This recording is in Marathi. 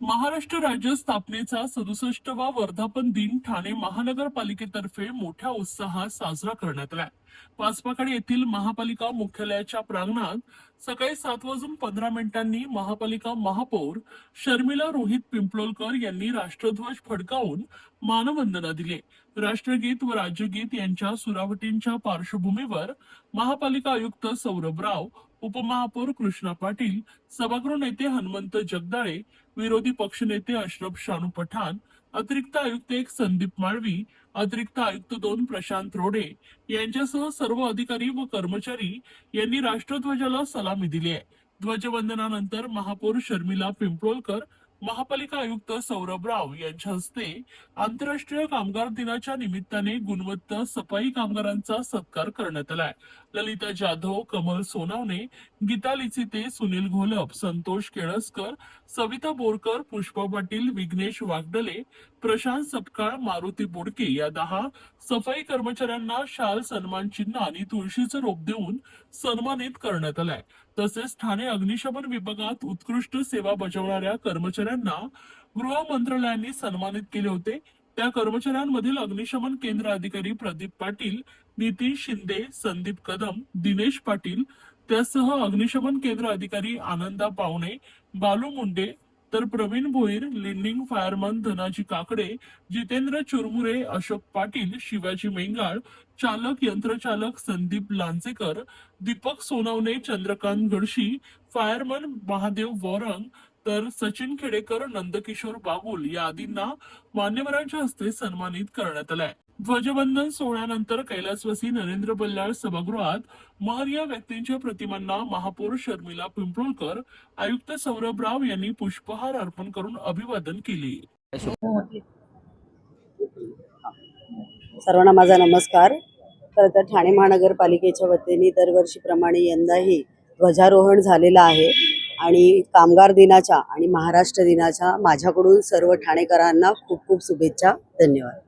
महाराष्ट्र राज्य स्थापनेचा 67वा वर्धापन दिन ठाणे महानगरपालिकेतर्फे मोठ्या उत्साहात साजरा करण्यात आला। पाचपाखाडी येथील महापालिका मुख्यालयाच्या प्रांगणात सकाळी 7:15 महापालिका महापौर शर्मिला रोहित पिंपलोलकर यांनी राष्ट्रध्वज फडकावून मानवंदना दिली। राष्ट्रगीत व राज्यगीत यांच्या सुरावटींच्या पार्श्वभूमीवर महापालिका आयुक्त सौरभ राव, उपमहापौर कृष्णा पाटील, सभागृह नेते हनुमंत जगदाळे, विरोधी पक्षनेते अशरफ शानू पठाण, अतिरिक्त आयुक्त 1 संदीप माळवी, अतिरिक्त आयुक्त 2 प्रशांत रोडे यांच्यासह सर्व अधिकारी व कर्मचारी यांनी राष्ट्रध्वजाला सलामी दिली आहे। ध्वजवंदनानंतर महापौर शर्मिला पिंपलोलकर, महापालिका आयुक्त सौरभ राव यांच्या हस्ते आंतरराष्ट्रीय कामगार दिनाच्या निमित्ताने गुणवत्ता सफाई कामगारांचा सत्कार करण्यात आलाय। ललिता जाधव, कमल सोनावणे, गीता लिचिते, सुनील घोलप, संतोष केळसकर, सविता बोरकर, पुष्पा पाटील, विघ्नेश वागडले, प्रशांत सपकाळ, मारुती बोडके या 10 सफाई कर्मचाऱ्यांना शाल, सन्मान चिन्ह आणि तुळशीचं रोप देऊन सन्मानित करण्यात आलाय। तसेच ठाणे अग्निशमन विभागात उत्कृष्ट सेवा बजावणाऱ्या कर्मचाऱ्यांना गृह मंत्रालयाने सन्मानित केले होते। त्या कर्मचाऱ्यांमधील अग्निशमन केंद्र अधिकारी प्रदीप पाटील, नितीन शिंदे, संदीप कदम, दिनेश पाटील, त्यासह अग्निशमन केंद्र अधिकारी आनंदा पावणे, बालू मुंडे, तर प्रवीण भोईर, लिंडिंग फायरमन धनाजी काकडे, जितेंद्र चुरमुरे, अशोक पाटील, शिवाजी मेंगाळ, चालक यंत्रचालक संदीप लांजेकर, दीपक सोनावणे, चंद्रकांत गडशी, फायरमन महादेव वॉरंग, तर सचिन खेडेकर, नंदकिशोर बागुल या आदींना मान्यवरांच्या हस्ते सन्मानित करण्यात आलाय। ध्वजवंदन सोहळ्यानंतर कैलासवासी नरेंद्र बल्लाळ सभागृहात महनीय व्यक्तींच्या प्रतिमांना महापौर शर्मिला पिंपलोलकर, आयुक्त सौरभ राव यांनी पुष्पहार अर्पण करून अभिवादन केले। सर्वांना माझा नमस्कार। तर ठाणे महानगरपालिकेच्या वतीने दरवर्षीप्रमाणे यंदाही ध्वजारोहण झालेलं आहे आणि कामगार दिनाच्या आणि महाराष्ट्र दिनाच्या माझ्याकडून सर्व ठाणेकरांना खूप खूप शुभेच्छा। धन्यवाद।